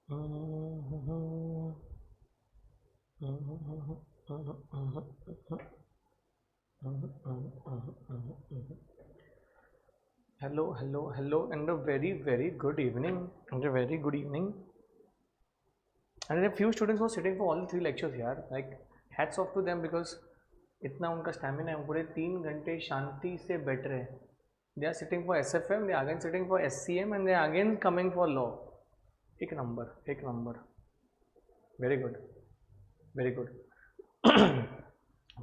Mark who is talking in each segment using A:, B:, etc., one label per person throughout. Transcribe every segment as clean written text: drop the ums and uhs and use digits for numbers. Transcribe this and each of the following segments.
A: Hello, and a very good evening. And a very good evening. And a few students were sitting for all the 3 lectures here. Like hats off to them because इतना उनका stamina है, पूरे 3 घंटे शांति से बैठ रहे हैं. They are sitting for SFM, they are again sitting for SCM, and they are again coming for law. एक नंबर. Very good.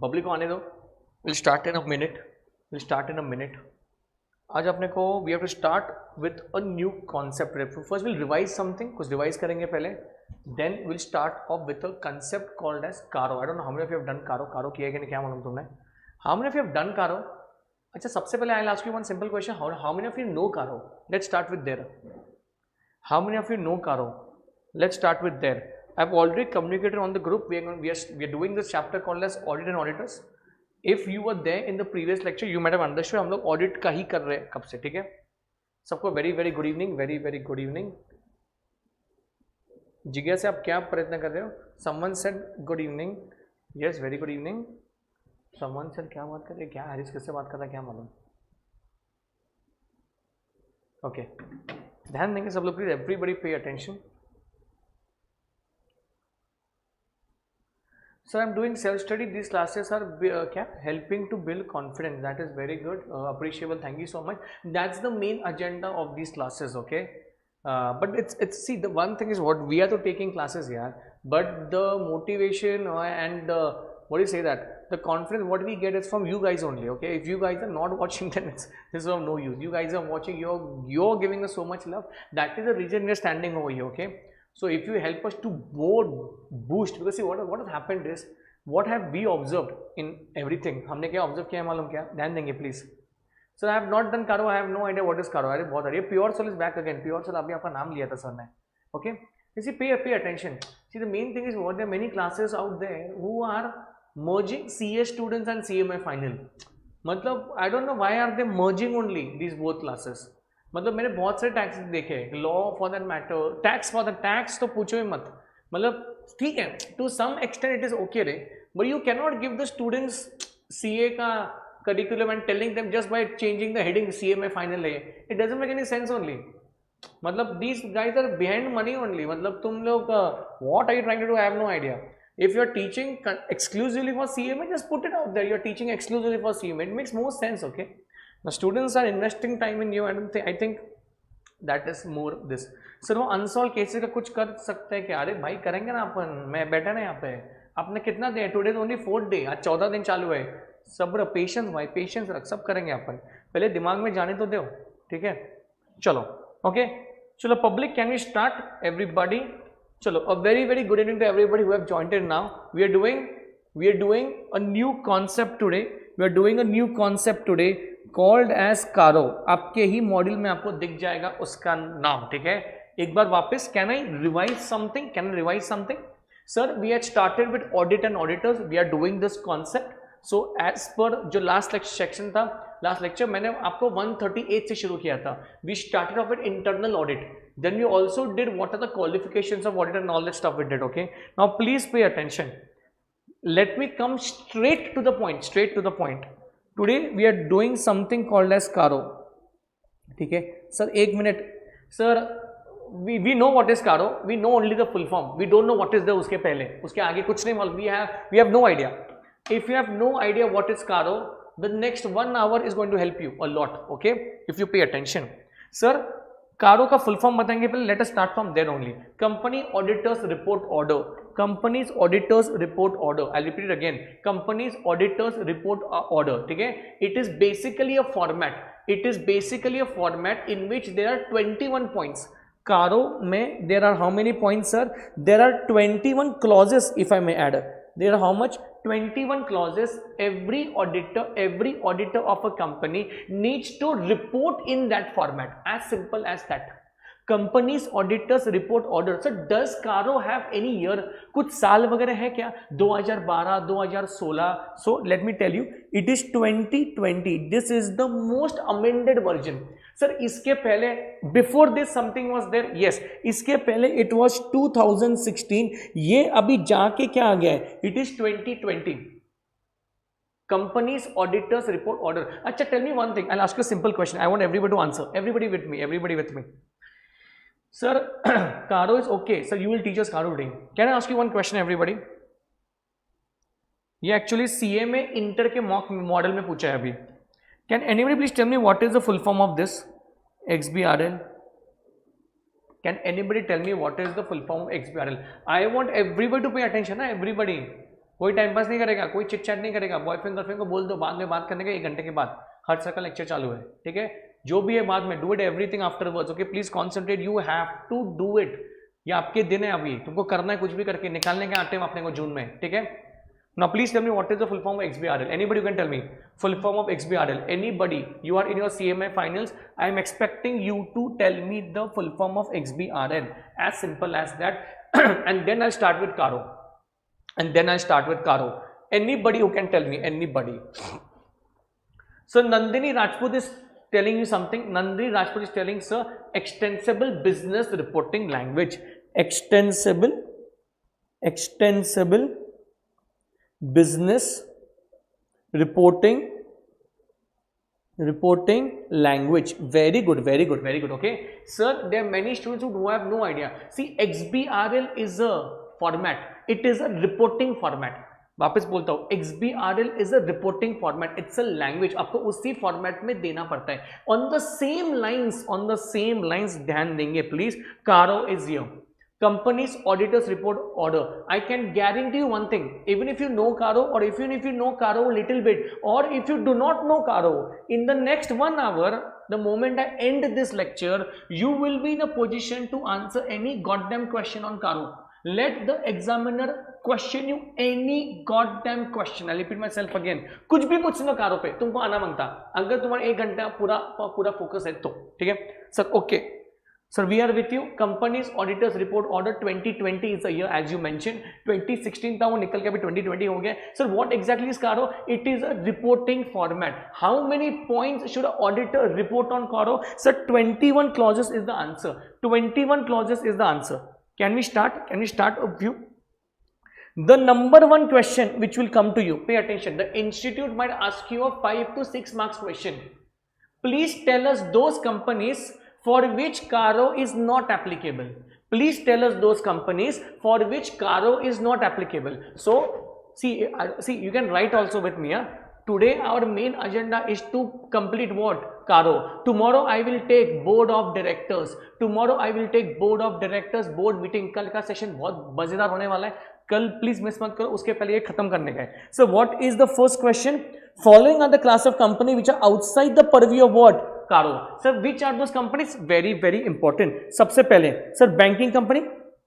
A: पब्लिक को आने दो. We'll start in a minute. आज अपने को we have to start with a new concept. First we'll revise something, कुछ revise करेंगे पहले. Then we'll start off with a concept called as Caro. I don't know how many of you have done Caro. Caro किया है कि नहीं, क्या मालूम तुमने? How many of you have done Caro? अच्छा, सबसे पहले I'll ask you one simple question. How many of you know Caro? Let's start with there. How many of you know Caro? Let's start with there. I've already communicated on the group. We are doing this chapter called as Audit and Auditors. If you were there in the previous lecture, you might have understood. हम लोग audit का ही कर रहे हैं कब से, ठीक है? सबको very good evening, very good evening. जिज्ञा से आप क्या प्रयत्न कर रहे हो? Someone said good evening. Yes, very good evening. Someone said क्या बात कर रहे हैं? क्या हरीश किससे बात कर रहा है, क्या मालूम? Okay. ध्यान देंगे सब लोग, please everybody pay attention. So I'm doing self-study. These classes are helping to build confidence. That is very good, appreciable. Thank you so much. That's the main agenda of these classes. Okay, but it's see, the one thing is what we are to taking classes here, but the motivation and what do you say, that the confidence what we get is from you guys only. Okay, if you guys are not watching, then this is of no use. You guys are watching. You're giving us so much love. That is the reason we are standing over here. Okay. So if you help us to more boost, because see what has happened is, what have we observed in everything? हमने क्या observe किया है मालूम क्या? ध्यान देंगे please. So I have not done Caro. I have no idea what is Caro. अरे बहुत अरे Pure Soul is back again. Pure Soul अभी आपका नाम लिया था सर ने. Okay. You see, pay attention. See, the main thing is what there are many classes out there who are merging CA students and CMA final. मतलब I don't know why are they merging only these both classes. मतलब मैंने बहुत सारे tax देखे, law for that matter, tax तो पूछो ही मत. मतलब ठीक है, to some extent it is okay रे, but you can not give the students CA का curriculum and telling them just by changing the heading CA में फाइनल है. It doesn't make any sense only. मतलब these guys are behind money only. मतलब तुम लोग what are you trying to do? I have no idea. If you are teaching exclusively for CMA, just put it out there. You are teaching exclusively for CMA. It makes more sense, okay? The students are investing time in you. I think that is more this. Sir वो unsolved cases का कुछ कर सकते हैं क्या? अरे भाई करेंगे ना अपन. मैं बैठा ना यहाँ पे. आपने कितना दिया? Today only 4th day. आज 14 दिन चालू है. सब्र, पेशेंस भाई, पेशेंस रख. सब करेंगे अपन. पहले दिमाग में जाने तो दो, ठीक है? चलो, ओके. चलो public, can we start everybody? चलो, a very good evening to everybody who have joined in now. We are doing a new concept today. We are doing a new concept today called as Caro. आपके ही module में आपको दिख जाएगा उसका नाम, ठीक है? एक बार वापस, can I revise something? Sir, we had started with audit and auditors. We are doing this concept. So as per जो last section था, last lecture मैंने आपको 138 से शुरू किया था. We started off with internal audit. Then we also did what are the qualifications of auditor and all that stuff we did. Okay. Now please pay attention. Let me come straight to the point. Today we are doing something called as Caro. ठीक है sir, एक minute sir. We know what is Caro. We know only the full form. We don't know what is the उसके पहले, उसके आगे कुछ नहीं मालूम. We have no idea. If you have no idea what is Caro, the next 1 hour is going to help you a lot. Okay, if you pay attention. Sir, Caro का full form बताएंगे पहले. Let us start from there only. Company Auditors Report Order. Companies Auditors Report Order. I'll repeat it again. Companies Auditors Report Order. ठीक है? It is basically a format. In which there are 21 points. Caro में there are how many points, sir? There are 21 clauses, if I may add. There are how much? 21 clauses. Every auditor of a company needs to report in that format. As simple as that. Companies auditors report order. Sir does CARO have any year, कुछ साल वगैरह है क्या? 2012, 2016. So let me tell you, it is 2020. This is the most amended version. Sir इसके पहले, before this something was there, yes, इसके पहले it was 2016. ये अभी जाके क्या आ गया है? It is 2020. Companies auditors report order. अच्छा, tell me one thing. I'll ask you a simple question. I want everybody to answer. Everybody with me. Everybody with me. Sir, Caro is okay. Sir, you will teach us Caro reading. Can I ask you one question, everybody? ये actually CA में inter के mock model में पूछा है अभी. Can anybody please tell me what is the full form of this XBRL? Can anybody tell me what is the full form of XBRL? I want everybody to pay attention. ना everybody. कोई time pass नहीं करेगा, कोई chit chat नहीं करेगा. Boyfriend girlfriend को बोल दो बाद में बात करने के 1 घंटे के बाद. हर सर का लेक्चर चालू है, ठीक है? जो भी है बाद में, do it everything afterwards. Okay, please concentrate, you have to do it. ये आपके दिन है, अभी तुमको करना है, कुछ भी करके निकालने के आते हैं अपने को जून में, ठीक है? Now please tell me what is the full form of XBRL. Anybody can tell me full form of XBRL. Anybody, you are in your CMA finals. I am expecting you to tell me the full form of XBRL. As simple as that. And then I start with Caro. Anybody who can tell me, anybody. So Nandini Rajput is telling you something. Nandini Rajput is telling, sir, extensible business reporting language. Extensible business reporting language. Very good. Okay, sir, there are many students who have no idea. See, XBRL is a format. It is a reporting format. वापस बोलता हूँ, XBRL is a reporting format. It's a language. आपको उसी format में देना पड़ता है. On the same lines ध्यान देंगे please. Caro is here. Companies auditors report order. I can guarantee you one thing. Even if you know Caro, or even if you know Caro a little bit, or if you do not know Caro, in the next 1 hour, the moment I end this lecture, you will be in a position to answer any goddamn question on Caro. Let the examiner question you any goddamn question. I'll repeat myself again. कुछ भी पूछ लो Caro पे, तुमको आना मांगता. अगर तुम्हारा 1 घंटा पूरा फोकस है तो, ठीक है sir? Okay sir, we are with you. Companies auditors report order 2020 is the year as you mention. 2016 था वो, निकल के अभी 2020 हो गया. Sir what exactly is Caro? It is a reporting format. How many points should auditor report on Caro? Sir 21 clauses is the answer. 21 clauses is the answer. Can we start? A few. The number one question which will come to you, pay attention. The institute might ask you a 5 to 6 marks question. Please tell us those companies for which Caro is not applicable. Please tell us those companies for which Caro is not applicable. So, see, you can write also with me. Today our main agenda is to complete what? Caro. Tomorrow I will take board of directors. Board meeting. कल का session बहुत मजेदार होने वाला है. कल please miss मत करो, उसके पहले ये खत्म करने का है. So what is the first question? Following are the class of company which are outside the purview of what? Caro. Sir, which are those companies? Very important. सबसे पहले sir banking company,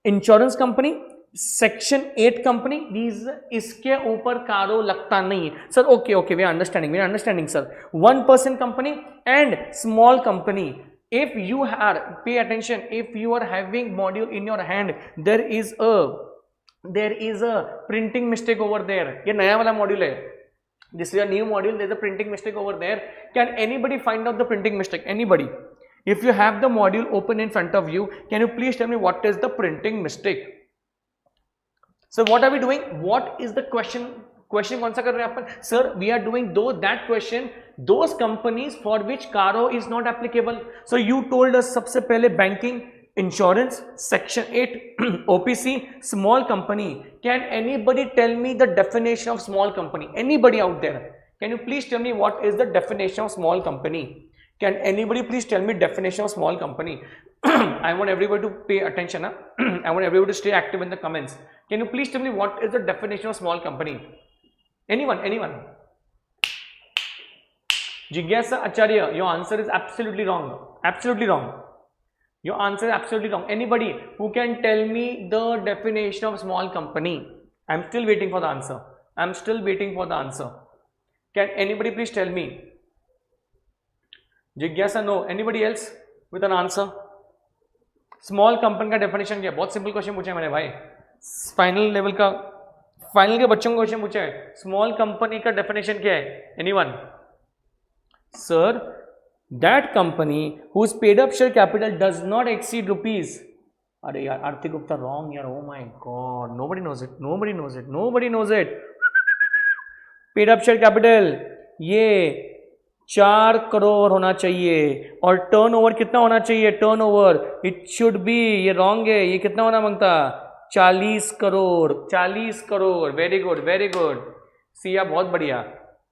A: insurance company, section 8 company. These इसके ऊपर Caro लगता नहीं है sir. Okay, we are understanding sir. 1% company and small company. If you are, pay attention, if you are having module in your hand, there is a printing mistake over there. ये नया वाला module है. This is a new module. There is a printing mistake over there. Can anybody find out the printing mistake? Anybody? If you have the module open in front of you, can you please tell me what is the printing mistake? So what are we doing? What is the question? Question कौन सा कर रहे हैं अपन? Sir, we are doing that question. Those companies for which Caro is not applicable. So you told us सबसे पहले banking, insurance, section 8, OPC, small company. Can anybody tell me the definition of small company? Anybody out there? Can you please tell me what is the definition of small company? Can anybody please tell me definition of small company? I want everybody to pay attention. I want everybody to stay active in the comments. Can you please tell me what is the definition of small company? Anyone? Jigyasa Acharya, your answer is absolutely wrong. Your answer is absolutely wrong. Anybody who can tell me the definition of small company? I'm still waiting for the answer. Can anybody please tell me? Jigyasa, no. Anybody else with an answer? Small company का definition क्या है? बहुत simple question पूछा है मैंने भाई, final level का, final के बच्चों को क्वेश्चन पूछा है, स्मॉल कंपनी का डेफिनेशन क्या है? Anyone? Sir, that company whose paid up share capital does not exceed rupees, अरे यार आर्थिक गुप्ता रॉन्ग यार, oh my god, nobody knows it, nobody knows it, nobody knows it. Paid up share capital ये 4 करोड़ होना चाहिए, और turnover कितना होना चाहिए? टर्नओवर इट शुड बी, ये रॉन्ग है, ये कितना होना मांगता? 40 crore, 40 crore. Very good, very good Siya, बहुत बढ़िया।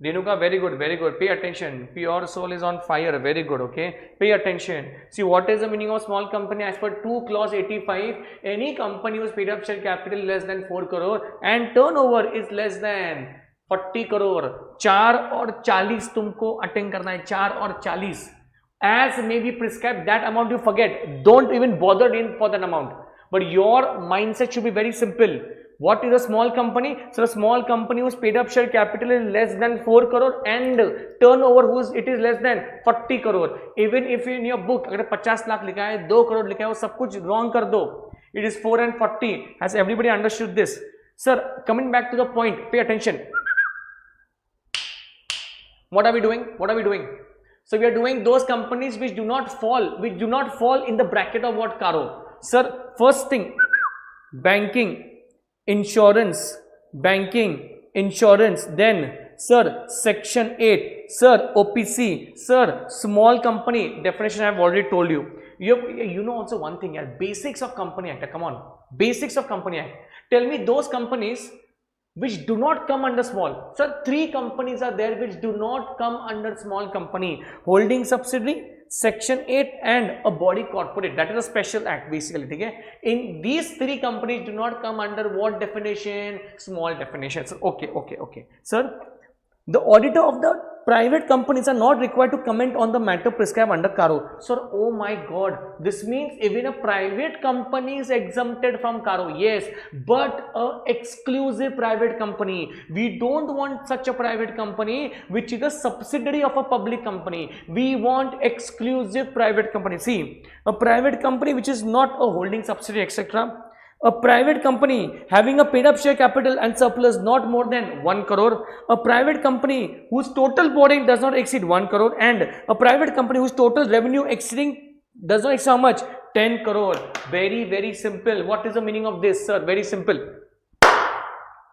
A: Renuka, very good, very good. Pay attention, pure soul is on fire, very good, okay, pay attention. See what is the meaning of small company as per 2 clause 85? Any company was paid up share capital less than 4 crore and turnover is less than 40 crore. 4 और 40 तुमको attend करना है, 4 और 40 as may be prescribed, that amount you forget, don't even bother in for that amount, but your mindset should be very simple. What is a small company? So a small company whose paid up share capital is less than 4 crore and turnover whose it is less than 40 crore. Even if in your book अगर 50 लाख लिखा है, 2 करोड़ लिखा है, वो सब कुछ wrong कर दो. It is 4 and 40. Has everybody understood this? Sir, coming back to the point, pay attention. What are we doing? What are we doing? So we are doing those companies which do not fall in the bracket of what, Caro? Sir, first thing, banking, insurance, then sir, section 8, sir, OPC, sir, small company definition I have already told you. You know also one thing, yeah, basics of company act, come on, basics of company act. Tell me those companies which do not come under small. Sir, 3 companies are there which do not come under small company: holding subsidiary, section 8 and a body corporate. That is a special act basically, okay? In these 3 companies do not come under what definition? Small definition. So, okay. Sir, the auditor of the private companies are not required to comment on the matter prescribed under Caro. Sir, oh my god, this means even a private company is exempted from Caro. Yes, but a exclusive private company. We don't want such a private company which is a subsidiary of a public company. We want exclusive private company. See, a private company which is not a holding subsidiary, etc. A private company having a paid up share capital and surplus not more than 1 crore, a private company whose total borrowing does not exceed 1 crore, and a private company whose total revenue exceeding does not exceed how much? 10 crore. Very, very simple. What is the meaning of this, sir? Very simple.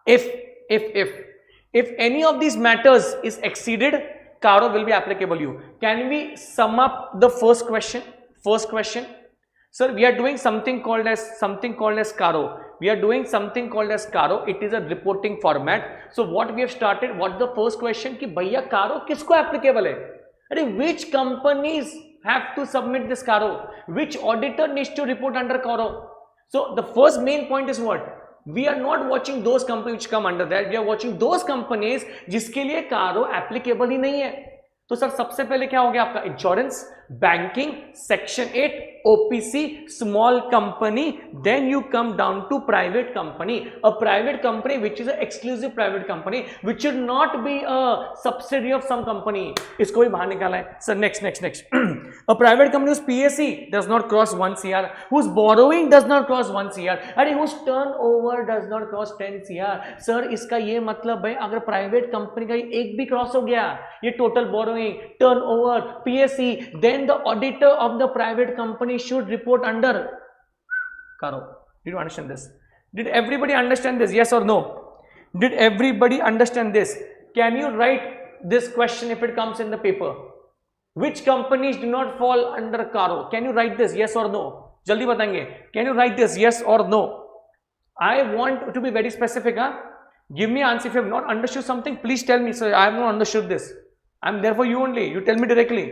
A: If any of these matters is exceeded, Caro will be applicable you. Can we sum up the first question? Sir, we are doing something called as Caro. We are doing something called as Caro. It is a reporting format. So what we have started, what the first question कि भैया Caro किसको applicable है? अरे which companies have to submit this Caro? Which auditor needs to report under Caro? So the first main point is what? We are not watching those companies which come under that. We are watching those companies जिसके लिए Caro applicable ही नहीं है. तो sir सबसे पहले क्या हो गया आपका? Insurance, banking, section 8, OPC, small company, then you come down to private company. A private company which is a exclusive private company which should not be a subsidy of some company. इसको भी बाहर निकाला है. Sir next a private company whose PSE does not cross 1 CR, whose borrowing does not cross 1 CR, अरे whose turnover does not cross 10 CR. Sir इसका ये मतलब है अगर प्राइवेट कंपनी का एक भी क्रॉस हो गया, ये total borrowing, turnover, PSE, then the auditor of the private company should report under Caro. Did you understand this? Did everybody understand this? Yes or no? Did everybody understand this? Can you write this question if it comes in the paper? Which companies do not fall under Caro? Can you write this? Yes or no? जल्दी बताएंगे. Can you write this? Yes or no? I want to be very specific. Give me answer. If you have not understood something, please tell me. Sir, I have not understood this. I am there for you only. You tell me directly.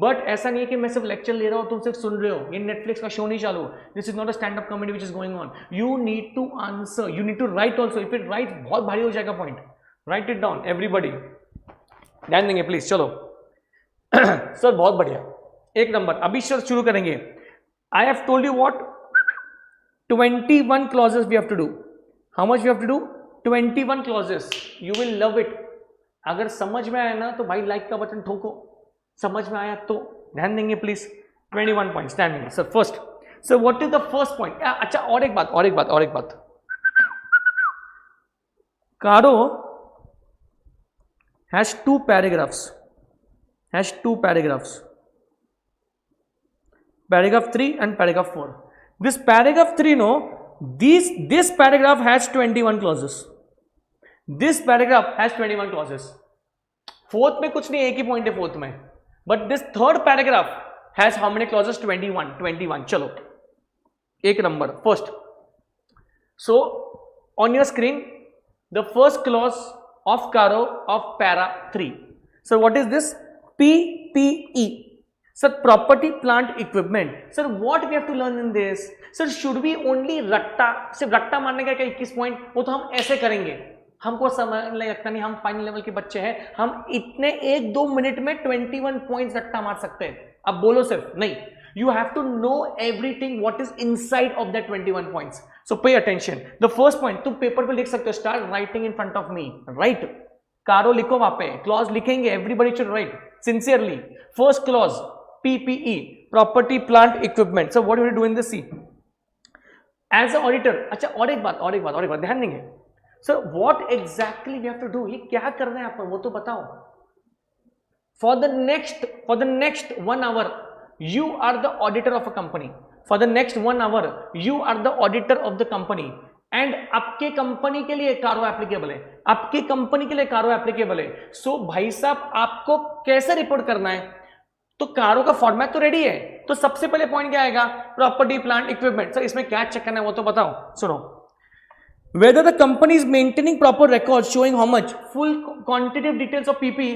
A: But ऐसा नहीं है कि मैं सिर्फ lecture ले रहा हूँ, तुम सिर्फ सुन रहे हो. ये नेटफ्लिक्स का शो नहीं चालू. This is not a stand up comedy which is going on. You need to answer, you need to write also. If it write बहुत भारी हो जाएगा point. Write it down everybody. ध्यान देंगे प्लीज. चलो सर बहुत बढ़िया. 1 नंबर. अभी सर शुरू करेंगे. I have told you what 21 clauses we have to do. How much we have to do? 21 clauses. You will love it. अगर समझ में आया ना तो भाई लाइक का बटन ठोको. समझ में आया तो ध्यान देंगे प्लीज. 21 पॉइंट्स. ध्यान देंगे sir. First So what is the first point? अच्छा और एक बात Caro has two paragraphs. Paragraph 3 and paragraph 4. This paragraph 3, no, this paragraph has 21 clauses. This paragraph has 21 clauses. Fourth में कुछ नहीं, एक ही point है fourth में. But this third paragraph has how many clauses? 21. चलो एक number first. So on your screen, the first clause of Caro of para 3. So what is this? PPE. Sir, property plant equipment. Sir, what we have to learn in this? Sir, should we only रट्टा, सिर्फ रट्टा मारने का क्या 21 point? वो तो हम ऐसे करेंगे, हमको समझ लगता नहीं, हम फाइनल लेवल के बच्चे हैं, हम इतने 1-2 मिनट में 21 पॉइंट्स रट्टा मार सकते हैं. अब बोलो सिर्फ नहीं, you have to know everything what is inside of that 21 points. So pay attention. The first point, तुम पेपर पे लिख सकते हो, start writing in front of me, right? Caro लिखो वहां पे, क्लॉज लिखेंगे, everybody should write sincerely. First clause, PPE, property plant equipment. So what do we do in this? See, as an auditor, अच्छा और एक बात ध्यान देंगे. Sir, what exactly we have to do? ये क्या कर रहे हैं आप, वो तो बताओ. For the next 1 hour, you are the auditor of a company. For the next 1 hour, you are the auditor of the company. And आपके कंपनी के लिए Caro एप्लीकेबल है. So भाई साहब, आपको कैसे रिपोर्ट करना है? तो Caro का फॉर्मेट तो रेडी है. तो सबसे पहले पॉइंट क्या आएगा? Property plant equipment. सर इसमें क्या चेक करना है वो तो बताओ. सुनो, whether the company is maintaining proper records showing how much, full quantitative details of PPE.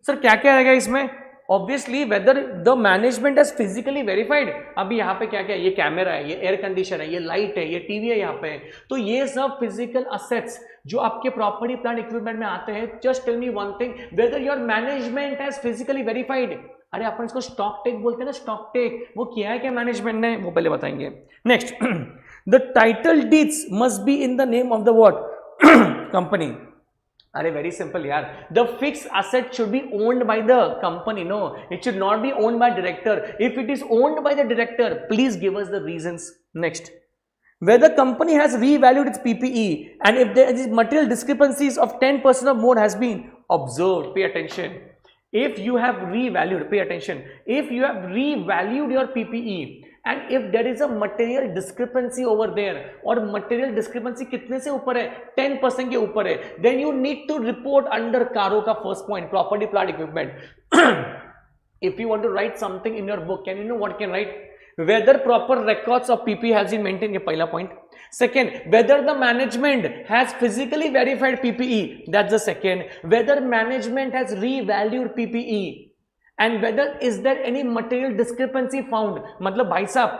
A: Sir क्या क्या रहेगा इसमें? Obviously whether the management has physically verified. अभी यहाँ पे क्या क्या है? ये कैमरा है, ये एयर कंडीशन है, ये लाइट है, ये टीवी है यहाँ पे. तो ये सब फिजिकल असेट्स जो आपके प्रॉपर्टी प्लांट इक्विपमेंट में आते हैं. Just tell me one thing, whether your management has physically verified. अरे अपन इसको स्टॉक टेक बोलते हैं ना, स्टॉक टेक. वो किया है क्या मैनेजमेंट ने? वो पहले बताएंगे. Next, the title deeds must be in the name of the what? Company. अरे वेरी सिंपल यार. The fix asset should be owned by the company. No, it should not be owned by director. If it is owned by the director, please give us the reasons. Next, whether company has revalued its PPE and if there is material discrepancies of 10% or more has been observed. Pay attention. If you have revalued, pay attention. If you have revalued your PPE and if there is a material discrepancy over there, और material discrepancy कितने से ऊपर है? 10% के ऊपर है. Then you need to report under Caro का first point, property plant equipment. If you want to write something in your book, can you know what you can write? Whether proper records of PPE has been maintained, ये पहला point. Second, whether the management has physically verified PPE, that's the second. Whether management has revalued PPE. And whether is there any material discrepancy found. मतलब भाई साहब,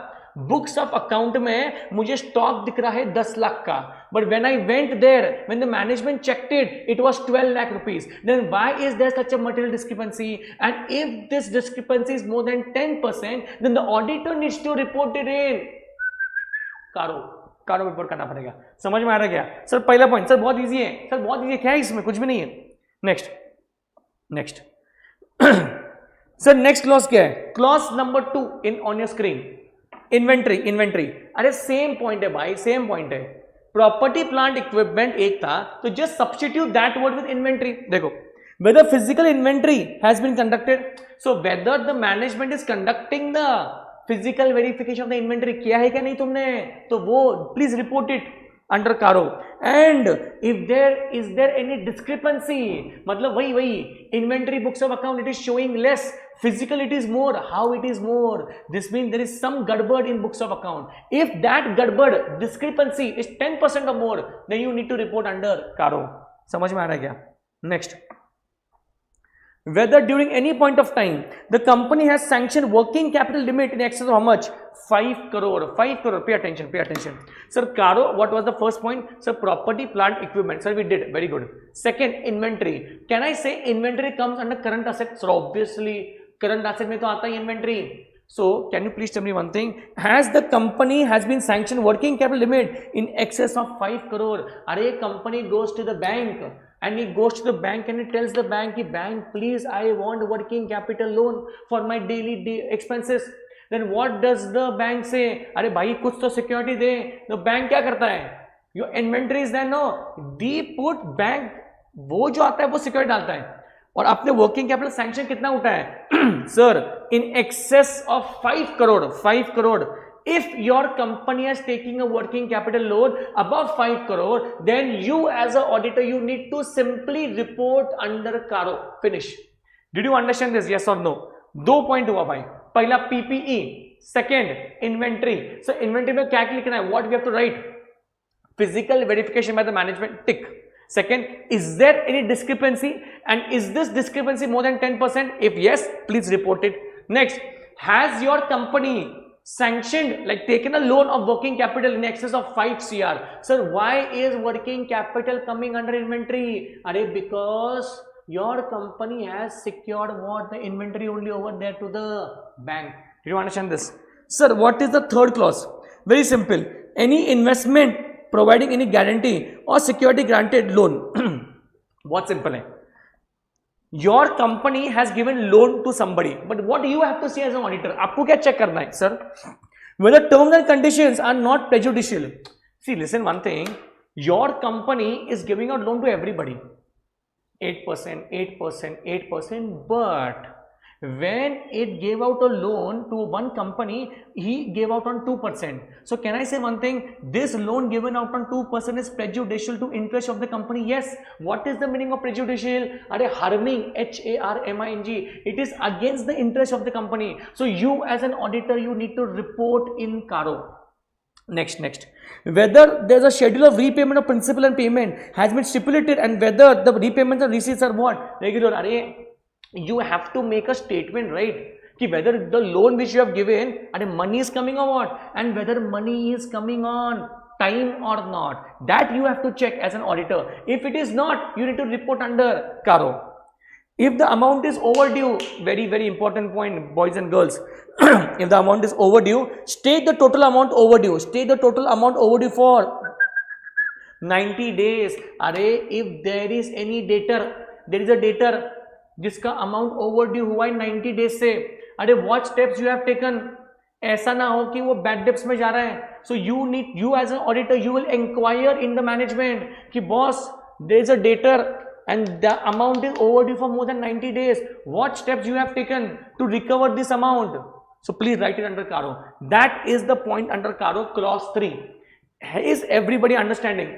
A: books of account में मुझे stock दिख रहा है 10 लाख का, but when I went there, when the management checked it, it was 12 lakh rupees. Then why is there such a material discrepancy? And if this discrepancy is more than 10%, then the auditor needs to report it in Caro report करना पड़ेगा. समझ में आ रहा क्या? Sir पहला point. Sir बहुत easy है. सर बहुत इजी है. क्या है इसमें? कुछ भी नहीं है. नेक्स्ट सर नेक्स्ट क्लॉज क्या है? Clause number 2 in on your screen. Inventory. अरे सेम पॉइंट है भाई, सेम पॉइंट है. प्रॉपर्टी प्लांट इक्विपमेंट एक था, तो just substitute that word with inventory. देखो, whether physical inventory has been conducted. So whether the management is conducting the physical verification of the inventory, किया है क्या नहीं तुमने? तो वो please report it under Caro. And if there is there any discrepancy, मतलब वही inventory books of account it is showing less, physical it is more. How it is more? This means there is some gadbad in books of account. If that gadbad discrepancy is 10% or more, then you need to report under Caro. समझ में आ रहा है क्या? Next, whether during any point of time the company has sanctioned working capital limit in excess of how much? 5 crore. Pay attention. Sir, Caro, what was the first point? Sir, property plant equipment. Sir, we did very good. Second, inventory. Can I say inventory comes under current asset? Sir, obviously current asset में तो आता है inventory. So can you please tell me one thing? Has the company has been sanctioned working capital limit in excess of 5 crore? अरे company goes to the bank and he goes to the bank and he tells the bank, bank please I want working capital loan for my daily expenses. Then what does the bank say? अरे भाई कुछ तो security they. The bank क्या करता है? Your inventory is there, no? They put bank, वो जो आता है वो security डालता है. और आपने working capital sanction कितना उठा है? Sir, in excess of 5 crore, 5 crore. If your company is taking a working capital loan above 5 crore, then you as an auditor, you need to simply report under Caro. Finish. Did you understand this? Yes or no? 2 point हुआ भाई. पहला PPE, second inventory. So inventory में क्या लिखना है? What we have to write? Physical verification by the management, tick. Second, is there any discrepancy, and is this discrepancy more than 10%? If yes, please report it. Next, has your company sanctioned, like taken a loan of working capital in excess of 5 CR? Sir, why is working capital coming under inventory? Arey, because your company has secured what? The inventory only over there to the bank. Do you understand this? Sir, what is the third clause? Very simple. Any investment providing any guarantee or security granted loan. बहुत simple है. Your company has given loan to somebody, but what do you have to see as an auditor? आपको क्या check करना है, sir? Whether terms and conditions are not prejudicial. See, listen one thing. Your company is giving out loan to everybody. 8%, 8%, 8%, but when it gave out a loan to one company, he gave out on 2%. So can I say one thing? This loan given out on 2% is prejudicial to interest of the company. Yes. What is the meaning of prejudicial? Are harming, HARMING. It is against the interest of the company. So you as an auditor, you need to report in Caro. Next. Whether there's a schedule of repayment of principal and payment has been stipulated, and whether the repayments and receipts are what? Regular. You have to make a statement, right? Ki whether the loan which you have given, money is coming or what, and whether money is coming on time or not. That you have to check as an auditor. If it is not, you need to report under Caro. If the amount is overdue, very, very important point, boys and girls. If the amount is overdue, state the total amount overdue. State the total amount overdue for 90 days. If there is any debtor, there is a debtor जिसका amount overdue हुआ है 90 days से, what steps you have taken? ऐसा ना हो कि वो bad debts में जा रहा है. So you as an auditor, you will inquire in the management कि boss, there is a debtor and the amount is overdue for more than 90 days. What steps you have taken to recover this amount? So please write it under Caro. That is the point under Caro, clause 3. Is everybody understanding?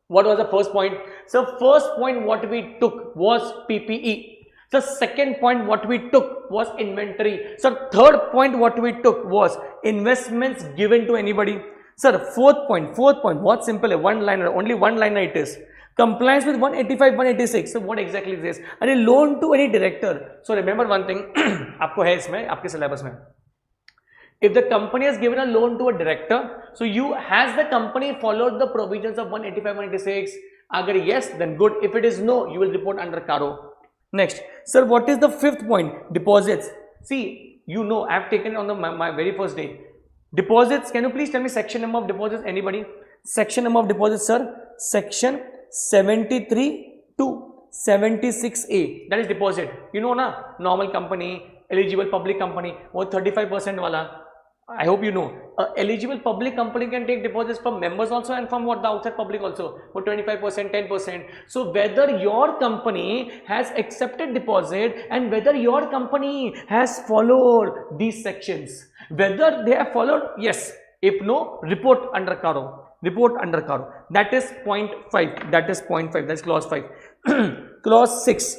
A: What was the first point? So first point what we took was PPE. So second point what we took was inventory. So third point what we took was investments given to anybody. Sir, fourth point, what simple, one liner, only one liner it is. Compliance with 185, 186. So what exactly is this? And a loan to any director. So remember one thing, आपको है इसमें, आपके syllabus में. If the company has given a loan to a director, so has the company followed the provisions of 185, 186? Agar yes, then good. If it is no, you will report under Caro. Next, sir, what is the fifth point? Deposits. See, you know, I have taken it on my very first day. Deposits. Can you please tell me section number of deposits? Anybody? Section number of deposits, sir. Section 73 to 76A. That is deposit. You know, na, normal company, eligible public company, वो 35% वाला. I hope you know. Eligible public company can take deposits from members also and from what the outside public also for 25%, 10%. So whether your company has accepted deposit and whether your company has followed these sections, whether they have followed, yes. If no, report under Caro. Report under Caro. That is point 5. That is point 5. That's clause 5. Clause 6.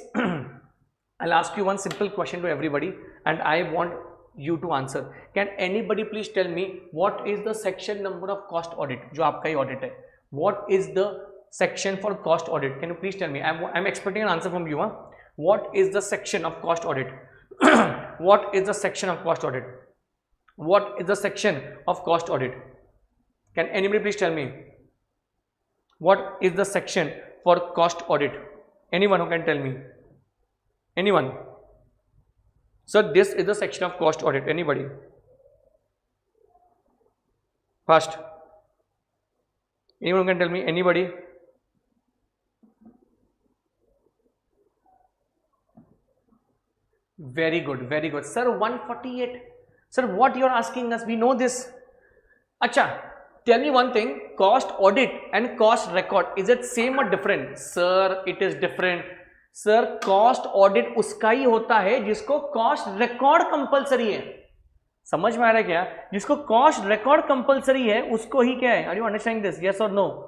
A: I'll ask you one simple question to everybody, and I want you to answer. Can anybody please tell me what is the section number of cost audit? जो आपका ही audit है. What is the section for cost audit? Can you please tell me? I'm expecting an answer from you. Huh? What is the section of cost audit? What is the section of cost audit? What is the section of cost audit? Can anybody please tell me? What is the section for cost audit? Anyone who can tell me? Anyone? So this is the section of cost audit. Anybody? Fast. Anyone who can tell me? Anybody? Very good, very good. Sir, 148. Sir, what you are asking us, we know this. Acha, tell me one thing, cost audit and cost record, is it same or different? Sir, it is different. Sir, cost audit उसका ही होता है जिसको cost record compulsory है. समझ में आ रहा है क्या? जिसको cost record compulsory है उसको ही क्या है? Are you understanding this? Yes or no?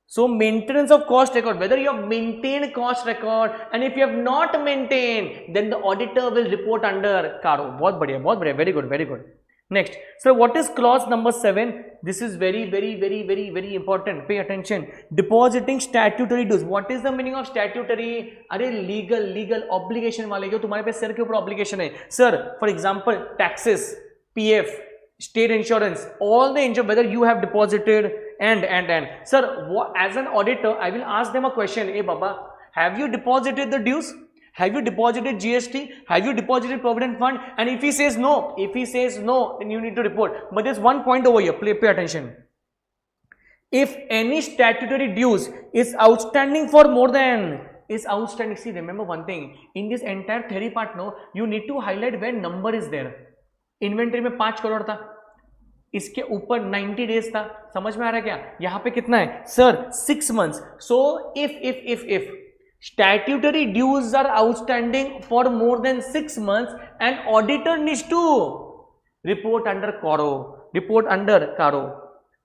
A: So maintenance of cost record, whether you have maintained cost record and if you have not maintained, then the auditor will report under Caro. बहुत बढ़िया, very good, very good. Next, so what is clause number 7? This is very important. Pay attention. Depositing statutory dues. What is the meaning of statutory? अरे legal obligation वाले जो तुम्हारे पे सिर के ऊपर obligation है. Sir, for example, taxes, PF, state insurance, all the insurance, whether you have deposited and. Sir, as an auditor, I will ask them a question. Hey Baba, have you deposited the dues? Have you deposited GST? Have you deposited Provident Fund? And if he says no, then you need to report. But there's one point over here, pay attention. If any statutory dues is outstanding for more than, see, remember one thing, in this entire theory part, no, you need to highlight where number is there. Inventory में 5 करोड़ था, इसके ऊपर 90 days था, समझ में आ रहा है क्या? यहाँ पे कितना है? Sir, 6 months. So, if statutory dues are outstanding for more than 6 months, an auditor needs to report under Caro.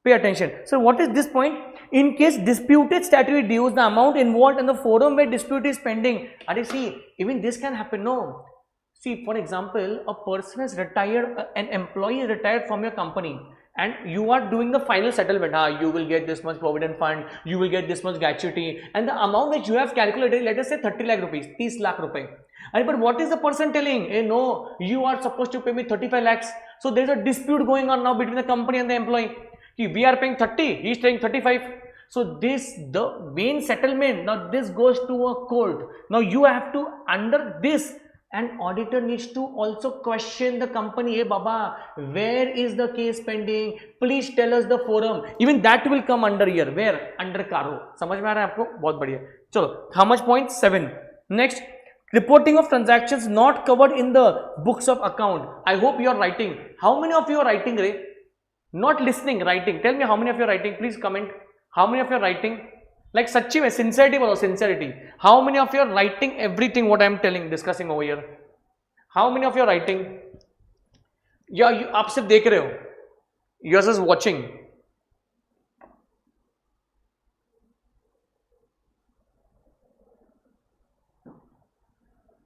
A: Pay attention. So what is this point? In case disputed statutory dues, the amount involved in the forum where dispute is pending. See, even this can happen, no? See, for example, a person is retired, an employee is retired from your company, and you are doing the final settlement. You will get this much provident fund, you will get this much gratuity, and the amount which you have calculated, let us say 30 lakh rupees, 30 lakh rupees. But what is the person telling? Hey, no, you are supposed to pay me 35 lakhs. So there is a dispute going on now between the company and the employee. We are paying 30, he is paying 35. So the main settlement, now this goes to a court. Now you have to, under this, an auditor needs to also question the company. Hey Baba, where is the case pending? Please tell us the forum. Even that will come under here. Where? Under Caro. समझ में आ रहा है आपको? बहुत बढ़िया. चलो, how much points? 7. Next, reporting of transactions not covered in the books of account. I hope you are writing. How many of you are writing, Ray? Not listening, writing. Tell me how many of you are writing. Please comment. How many of you are writing? Like सच्ची में sincerity बोलो, sincerity. How many of you are writing everything what I am telling, discussing over here? How many of you are writing? Yeah, आप सिर्फ देख रहे हो. You are just watching.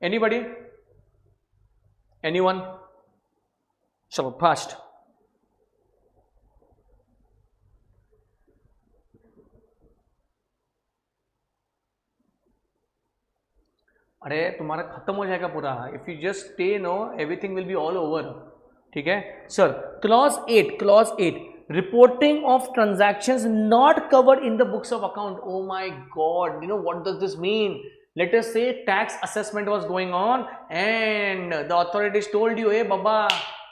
A: Anybody? Anyone? चलो fast. अरे तुम्हारा खत्म हो जाएगा पूरा. If you just stay, no, everything will be all over. ठीक है sir. Clause 8 reporting of transactions not covered in the books of account. Oh my god, you know what does this mean? Let us say tax assessment was going on and the authorities told you, ए बाबा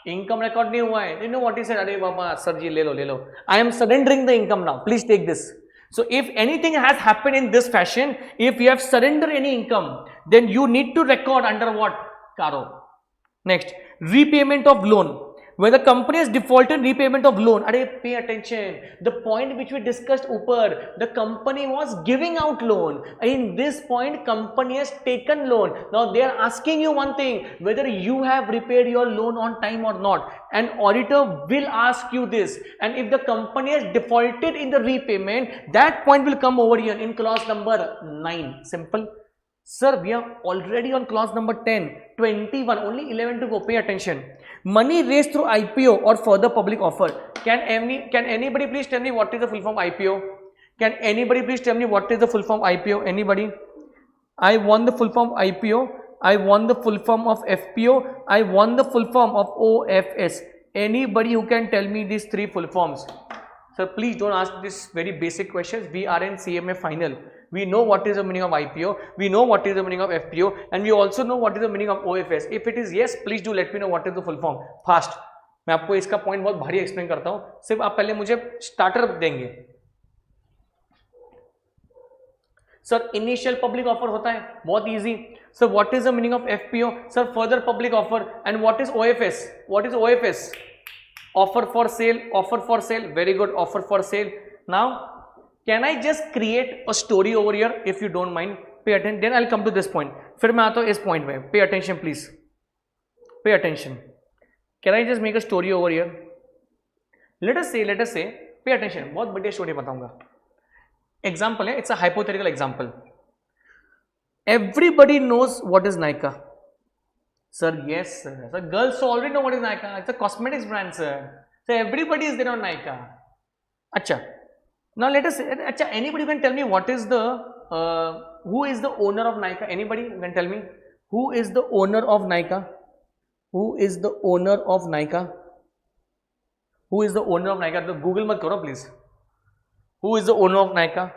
A: income record नहीं हुआ है. You know what is it? अरे बाबा sir जी ले लो, I am surrendering the income now, please take this. So if anything has happened in this fashion, if you have surrendered any income, then you need to record under what? Caro. Next, repayment of loan. When the company has defaulted repayment of loan, pay attention. The point which we discussed upper, the company was giving out loan. In this point, company has taken loan. Now they are asking you one thing, whether you have repaid your loan on time or not. An auditor will ask you this. And if the company has defaulted in the repayment, that point will come over here in clause number 9. Simple. Sir, we are already on clause number 10, 21, only 11 to go. Pay attention. Money raised through IPO or further public offer. Can anybody please tell me what is the full form IPO? Can anybody please tell me what is the full form IPO? Anybody? I want the full form IPO. I want the full form of FPO. I want the full form of OFS. Anybody who can tell me these three full forms? Sir, please don't ask these very basic questions. We are in CMA final. We know what is the meaning of IPO, we know what is the meaning of FPO, and we also know what is the meaning of OFS. If it is yes, please do let me know what is the full form. Fast. मैं आपको इसका point बहुत भारी explain करता हूँ, सिर्फ आप पहले मुझे स्टार्टर देंगे. सर इनिशियल पब्लिक ऑफर होता है, बहुत easy. So what is the meaning of FPO? Sir, further public offer. And what is OFS? What is OFS? Offer for sale, offer for sale. Very good, offer for sale. Now, can I just create a story over here if you don't mind? Pay attention. Then I'll come to this point. फिर मैं आता हूँ इस point में. Pay attention, please. Pay attention. Can I just make a story over here? Let us say. Pay attention. बहुत बढ़िया story बताऊंगा. Example है. It's a hypothetical example. Everybody knows what is Nykaa. Sir, yes, sir. Sir, girls already know what is Nykaa. It's a cosmetics brand, sir. So everybody is there on Nykaa. Acha. Now let us say, acha, anybody can tell me what is the, who is the owner of Nykaa? Anybody can tell me? Who is the owner of Nykaa? Who is the owner of Nykaa? Who is the owner of Nykaa? Google mat karo, please. Who is the owner of Nykaa?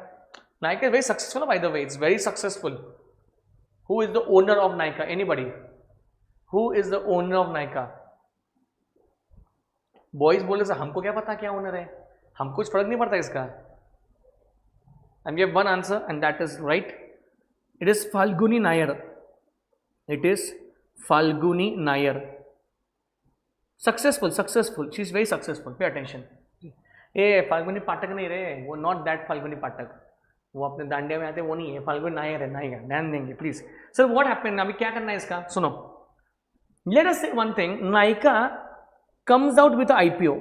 A: Nykaa is very successful, by the way. It's very successful. Who is the owner of Nykaa? Anybody? Who is the owner of Nykaa? Boys बोले sir हमको क्या पता क्या owner है, हमको कुछ फर्क नहीं पड़ता इसका. And we have one answer and that is right. It is Falguni Nayar. It is Falguni Nayar. Successful. She is very successful. Pay attention. ए फाल्गुनी पाठक नहीं रहे, वो not that फाल्गुनी पाठक, वो अपने दांडिया में आते वो नहीं है, फाल्गुनी नायर है. नायिका, ध्यान देंगे प्लीज. सर व्हाट हैपेंड, अभी क्या करना है इसका सुनो. लेट अस से वन थिंग. नायिका comes out with IPO.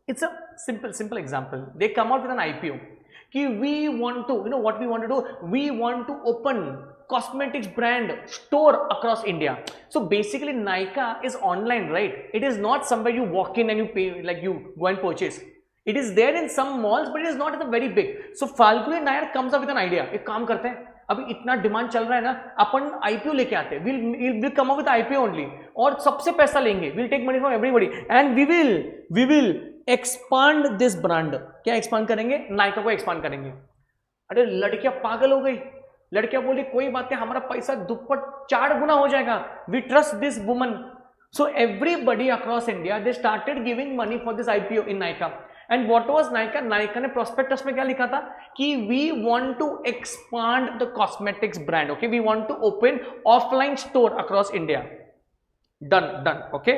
A: It's a simple example. They come out with an IPO कि we want to, you know what we want to do, we want to open cosmetics brand store across India. So basically Nykaa is online, right? It is not somewhere you walk in and you pay, like you go and purchase. It is there in some malls, but it is not at the very big. So Falguni Nayar comes up with an idea. एक काम करते हैं, अभी इतना demand चल रहा है ना, अपन IPO लेके आते हैं. We'll come up with IPO only. और सबसे पैसा लेंगे. We'll take money from everybody and we will expand this brand. क्या expand करेंगे? Nykaa को expand करेंगे. अरे लड़कियां पागल हो गई. लड़कियां बोली कोई बात नहीं, हमारा पैसा दुप्पट 4 गुना हो जाएगा. We trust this woman. So everybody across India, they started giving money for this IPO in Nykaa. And what was Nykaa? Nykaa ने prospectus में क्या लिखा था कि we want to expand the cosmetics brand. Okay, we want to open offline store across India. Done. Okay.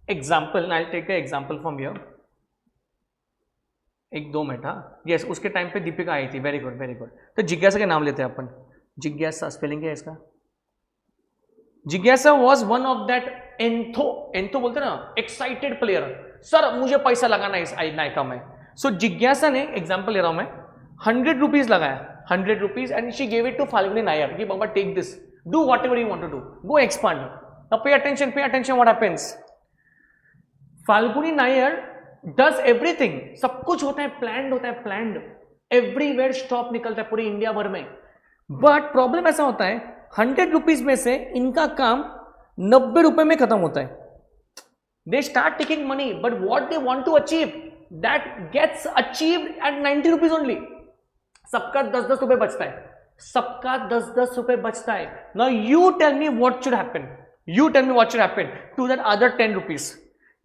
A: Example. I'll take an example from here. 1-2 minute. हाँ, yes, उसके time पे दीपिका आई थी. Very good. तो जिज्ञासा के नाम लेते हैं अपन. जिज्ञासा स्पेलिंग क्या है इसका? जिज्ञासा वॉज वन ऑफ दैट एंथो बोलते ना, एक्साइटेड प्लेयर. सर मुझे पैसा लगाना है इस नायका में. सो जिज्ञासा ने, एग्जाम्पल ले रहा हूं मैं, 100 रुपीज लगाया, 100 rupees, and she gave it to Falguni Nayar कि बाबा take this, do whatever you want to do, go expand. Now pay attention what happens. Falguni Nayar does everything. सब कुछ होता है, प्लान्ड. एवरीवेयर स्टॉप निकलता है पूरे इंडिया भर में. बट प्रॉब्लम ऐसा होता है, 100 रुपीज में से इनका काम 90 रुपए में खत्म होता है. They start taking money, but what they want to achieve, that gets achieved at 90 rupees only. सबका 10-10 रुपए बचता है. सबका 10-10 रुपए बचता है. Now you tell me what should happen. To that other 10 rupees.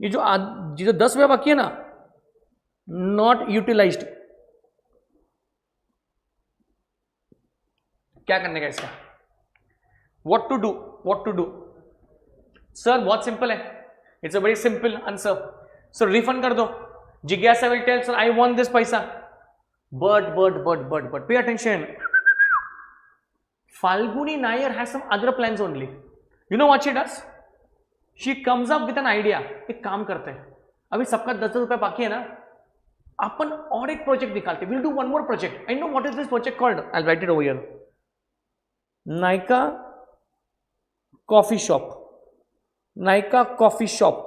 A: ये जो 10 रुपए बाकी है ना, not utilized. क्या करने का इसका? What to do? Sir, बहुत सिंपल है. It's a very simple answer. So refund कर दो. Jigyasa will tell, sir, I want this paisa. But pay attention. Falguni Nair has some other plans only. You know what she does? She comes up with an idea. एक काम करते हैं, अभी सबका 10-10 रुपए बाकी है ना, अपन और एक प्रोजेक्ट निकालते. We'll do one more project. I know what is this project called. I'll write it over here. Nykaa coffee shop.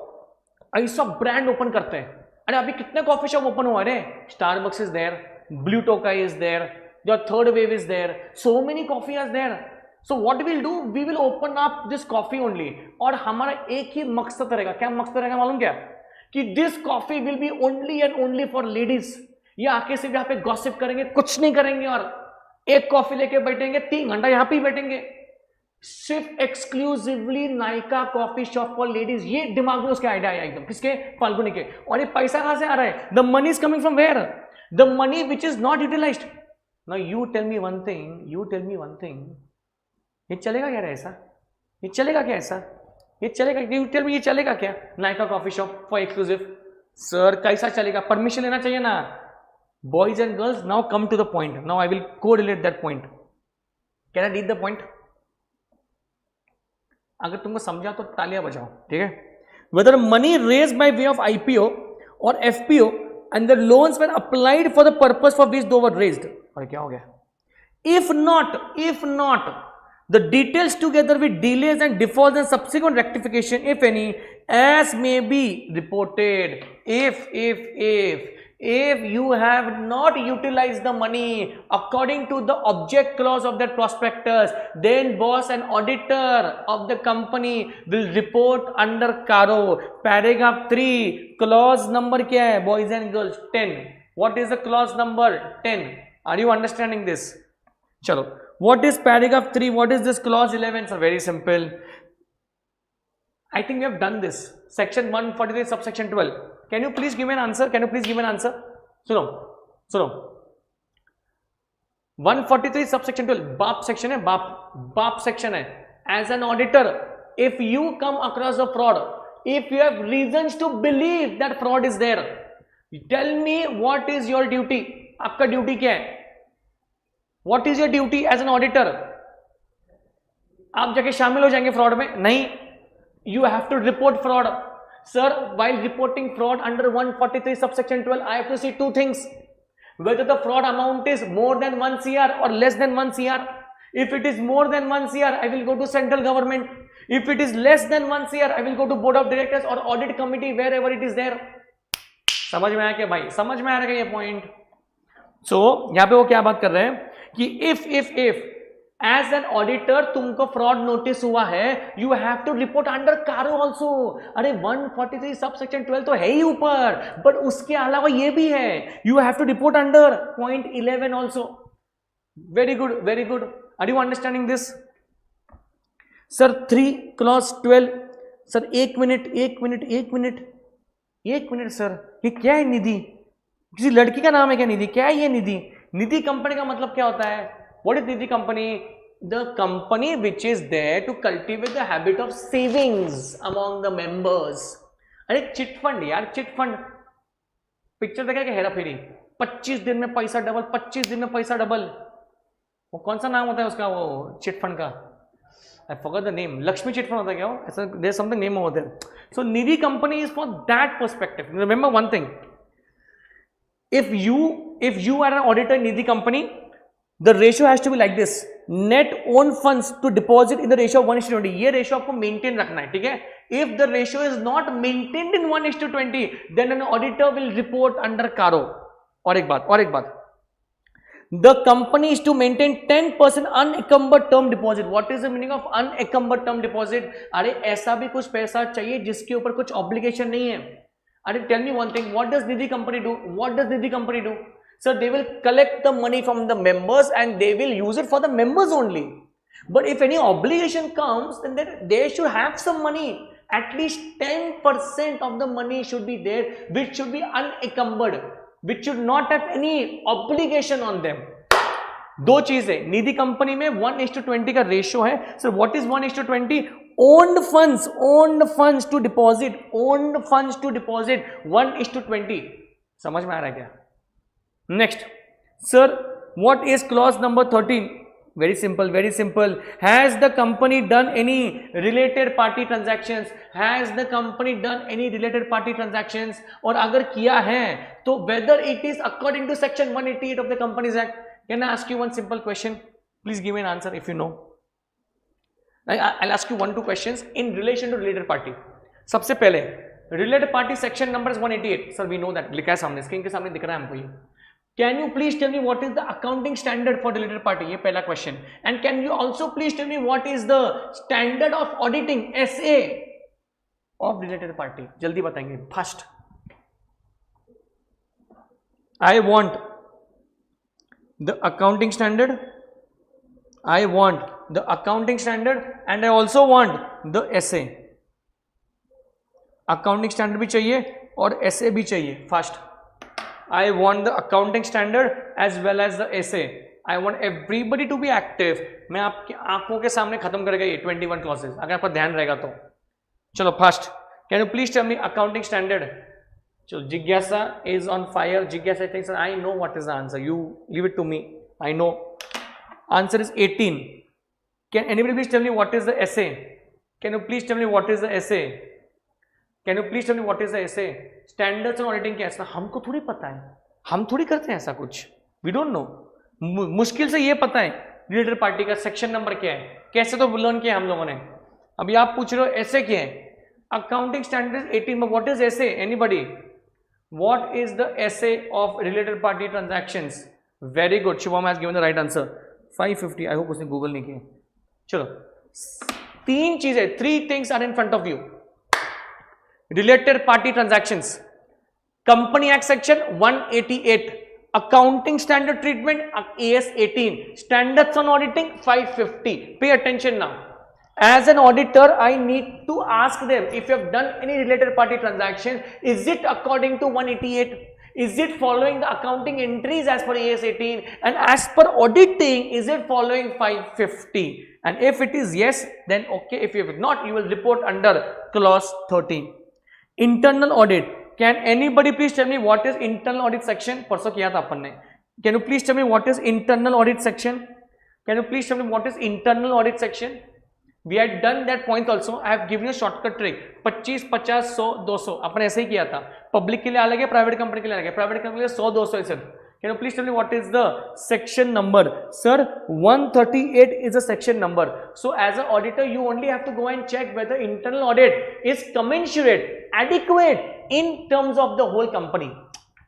A: ऐसा ब्रांड ओपन करते हैं. अरे अभी कितने कॉफी शॉप ओपन हुआ है. Starbucks is there, Blue Tokai is there, your Third Wave is there, so many coffee is there. So what will do, we will open up this coffee only. और हमारा एक ही मकसद रहेगा. क्या मकसद रहेगा मालूम क्या? कि this coffee will be only and only for ladies. ये आके सिर्फ यहाँ पे गॉसिप करेंगे, कुछ नहीं करेंगे, और एक कॉफी लेके बैठेंगे, 3 घंटा यहाँ पे ही बैठेंगे. सिर्फ exclusively Nykaa coffee shop for ladies. ये दिमाग में उसके आइडिया आया एकदम. किसके? फाल्गुनी के. और ये पैसा कहां से आ रहा है? The money is coming from where? The money which is not utilised. Now you tell me one thing. ये चलेगा क्या ऐसा? ये चलेगा क्या ऐसा? ये चलेगा? यू टेल मी, ये चलेगा क्या? Nykaa coffee shop for exclusive, sir कैसा चलेगा? परमिशन लेना चाहिए ना. Boys and girls, now come to the point. Now I will correlate that point. Can I read the point? अगर तुमको समझा तो तालियां बजाओ, ठीक है. Whether money raised by way of IPO or FPO and the loans were applied for the purpose for which they were raised. और क्या हो गया? If not, the details together with delays and defaults and subsequent rectification, if any, as may be reported. If you have not utilized the money according to the object clause of that prospectus, then boss and auditor of the company will report under Caro. Paragraph 3, clause number क्या है boys and girls? 10. What is the clause number? 10. Are you understanding this? चलो, what is paragraph 3? What is this clause 11? So very simple. I think we have done this. Section 143 subsection 12. Can you please give me an answer? Can you please give me an answer? सुनो 143 subsection 12 बाप section है. बाप section है. As an auditor, if you come across a fraud, if you have reasons to believe that fraud is there, tell me what is your duty. आपका duty क्या है? What is your duty as an auditor? आप जाके शामिल हो जाएंगे fraud में? नहीं. You have to report fraud. Sir, while reporting fraud under 143 subsection 12, I have to see two things. Whether the fraud amount is more than 1 CR or less than 1 CR. If it is more than 1 CR, I will go to central government. If it is less than 1 CR, I will go to board of directors or audit committee, wherever it is there. समझ में आया क्या भाई? समझ में आ रहा है ये पॉइंट? So, यहाँ पे वो क्या बात कर रहे हैं कि if एज एन ऑडिटर तुमको फ्रॉड नोटिस हुआ है, you have to report under CARO also. अरे 143 सब सेक्शन 12 तो है ही ऊपर, बट उसके अलावा ये भी है, you have to report under point 11 also. Very good, very good. Are you understanding this? Sir 3 clause 12. Sir एक मिनट सर, ये क्या है? निधि किसी लड़की का नाम है क्या? निधि क्या है ये? निधि कंपनी का मतलब क्या होता है? What is Nidhi company? The company which is there to cultivate the habit of savings among the members. अरे चिट फंड यार, चिट फंड. पिक्चर देखा क्या? हेरा फेरी. 25 दिन में पैसा डबल, 25 दिन में पैसा डबल. वो कौन सा नाम होता है उसका, वो चिट फंड का? I forgot the name. Lakshmi chit fund होता है क्या वो? ऐसा there's something name over there. So Nidhi company is for that perspective. Remember one thing. If you are an auditor in Nidhi company, the ratio has to be like this. Net own funds to deposit in the ratio of 1:20. ये ratio आपको maintain रखना है, ठीक है? If the ratio is not maintained in 1:20, then an auditor will report under Caro. और एक बात. The company is to maintain 10% unencumbered term deposit. What is the meaning of unencumbered term deposit? अरे ऐसा भी कुछ पैसा चाहिए जिसके ऊपर कुछ obligation नहीं है. अरे tell me one thing. What does Nidhi company do? So they will collect the money from the members and they will use it for the members only. But if any obligation comes, then they should have some money. At least 10% of the money should be there, which should be unencumbered, which should not have any obligation on them. दो चीज है. निधि company में 1:20 का ratio है. So what is 1:20? Owned funds to deposit 1:20. समझ में आ रहा है क्या? Next, sir, what is clause number 13? Very simple. Has the company done any related party transactions? और अगर किया है तो whether it is according to section 188 of the Companies Act? Can I ask you one simple question? Please give me an answer if you know. I'll ask you 1-2 questions in relation to related party. सबसे पहले related party section number is 188. Sir, we know that. लिखा है सामने, screen के सामने दिख रहा है हमको ये. Can you please tell me what is the accounting standard for related party? ये पहला question. And can you also please tell me what is the standard of auditing SA of related party? जल्दी बताएंगे. First, I want the accounting standard. And I also want the SA. Accounting standard भी चाहिए और SA भी चाहिए. First, I want the accounting standard as well as the SA. I want everybody to be active. मैं आपकी आंखों के सामने खत्म करेगा ये 21 क्लॉसेज, अगर आपका ध्यान रहेगा तो। चलो first, can you please tell me accounting standard. चलो जिज्ञासा इज ऑन फायर। जिज्ञासा thinks I know what is the answer, you leave it to me, I know. Answer is 18। Can anybody please tell me what is the SA. Can you please tell me what is the SA. Can you please tell me what is the SA. Standards on auditing क्या है? हमको थोड़ी पता है, हम थोड़ी करते हैं ऐसा कुछ, वी डोंट नो। मुश्किल से ये पता है रिलेटेड पार्टी का सेक्शन नंबर क्या है, कैसे तो लर्न किया हम लोगों ने। अभी आप पूछ रहे हो ऐसे क्या है, अकाउंटिंग स्टैंडर्ड 18 में what is SA, anybody what is the SA of related party transactions. Very good, Shubham has given the right answer 550। I hope उसने गूगल नहीं किया। चलो तीन चीजें, 3 things are in front of you. Related party transactions, company act section 188, accounting standard treatment AS 18, standards on auditing 550. Pay attention now. As an auditor, I need to ask them, if you have done any related party transaction, is it according to 188? Is it following the accounting entries as per AS 18? And as per auditing, is it following 550? And if it is yes, then okay. If you have not, you will report under clause 13. Internal audit. Can anybody please tell me what is internal audit section? परसों किया था अपन ने। Can you please tell me what is internal audit section? Can you please tell me what is internal audit section? We had done that point also. I have given you a shortcut trick. 25, 50, 100, 200 अपन ऐसे ही किया था। Public के लिए अलग है, private company के लिए अलग है। प्राइवेट कंपनी के लिए 100, 200 ऐसे। Can you please tell me what is the section number? Sir, 138 is a section number. So as an auditor, you only have to go and check whether internal audit is commensurate, adequate in terms of the whole company.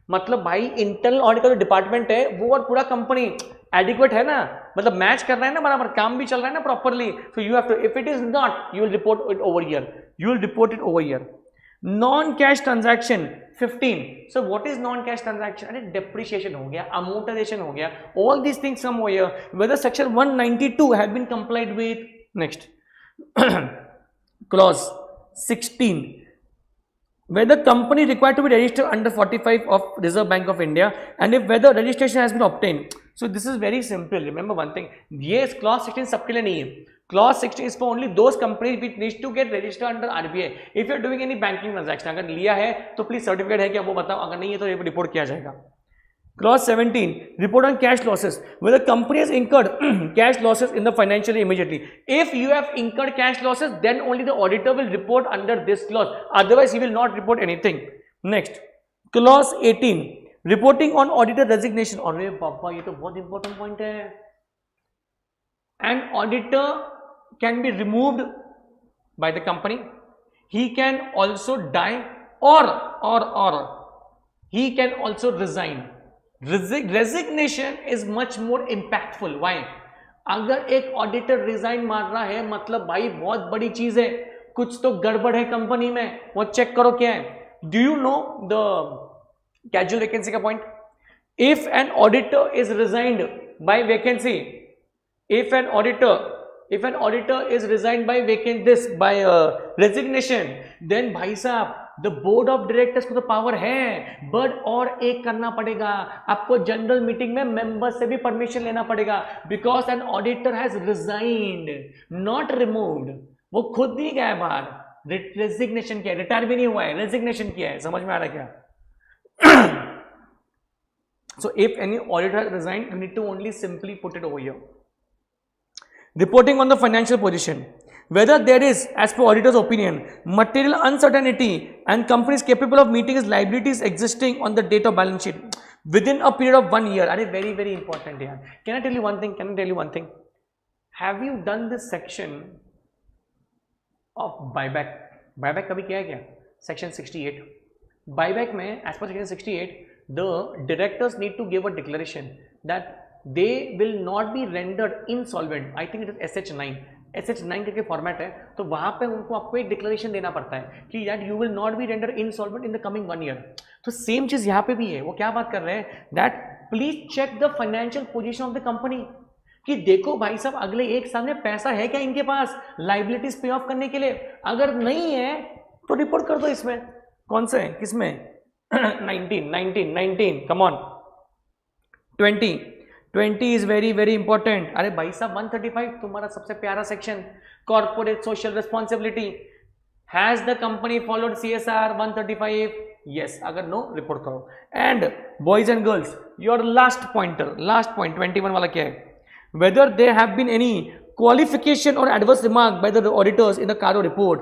A: मतलब भाई internal audit का जो department है वो और पूरा company adequate है ना, मतलब मैच कर रहा है ना, बराबर काम भी चल रहा है ना properly. So you have to, if it is not, you will report it over here, you will report it over here. Non cash transaction 15. So what is non cash transaction? अरे डेप्रिसिएशन हो गया, amortisation हो गया, all these things come over here, whether section 192 have been complied with. Next clause 16, whether company required to be registered under 45 of Reserve Bank of India, and if whether registration has been obtained. So this is very simple. Remember one thing, ये clause 16 सबके लिए नहीं है। Clause 16 is for only those companies which needs to get registered under RBI. If you are doing any banking transaction, अगर लिया है तो please certificate है क्या वो बताओ, अगर नहीं है तो रिपोर्ट किया जाएगा। Clause 17, report on cash losses. Whether company has incurred cash losses in the financial year immediately. If you have incurred cash losses, then only the auditor will report under this clause. Otherwise, he will not report anything. Next, Clause 18, reporting on auditor resignation. अरे पापा ये तो बहुत important point है. An auditor can be removed by the company. He can also die, or he can also resign. Resignation is much more impactful. Why? अगर एक auditor resign मार रहा है मतलब भाई बहुत बड़ी चीज है, कुछ तो गड़बड़ है कंपनी में, वो चेक करो क्या है। Do you know the casual vacancy का point? If an auditor is resigned by vacancy, if an auditor is resigned by resignation, then भाई साहब the board of directors को तो पावर है, बट और एक करना पड़ेगा आपको, जनरल मीटिंग में मेंबर से भी परमिशन लेना पड़ेगा, because an auditor has resigned not removed. वो खुद नहीं गया बाहर, रेजिग्नेशन किया, रिटायर भी नहीं हुआ है, रेजिग्नेशन किया है। समझ में आ रहा है क्या? So if any auditor has resigned, you need to only simply put it over here. Reporting on the financial position, whether there is, as per auditor's opinion, material uncertainty and company is capable of meeting its liabilities existing on the date of balance sheet within a period of 1 year. Are very, very important here. Can I tell you one thing? Have you done this section of buyback? Buyback कभी किया है क्या? Section 68. Buyback में, as per section 68, the directors need to give a declaration that they will not be rendered insolvent. I think it is SH9. SH9 करके format है, तो वहां पे उनको आपको एक डिक्लेरेशन देना पड़ता है कि that you will not be render insolvent in the coming 1 year. तो सेम चीज यहाँ पे भी है। वो क्या बात कर रहे हैं? That please check the financial position of the company, कि देखो भाई साहब अगले एक साल में पैसा है क्या इनके पास लाइबिलिटीज पे ऑफ करने के लिए। अगर नहीं है तो रिपोर्ट कर दो इसमें। कौन से किसमें? 19 come on. 20, 20 is very very important. अरे भाई साहब 135 तुम्हारा सबसे प्यारा section, corporate social responsibility. Has the company followed CSR 135? Yes, अगर नो रिपोर्ट करो। And boys and girls, your last pointer, last point 21 वाला क्या है? Whether they have been any qualification और adverse remark by the auditors in the CARO report.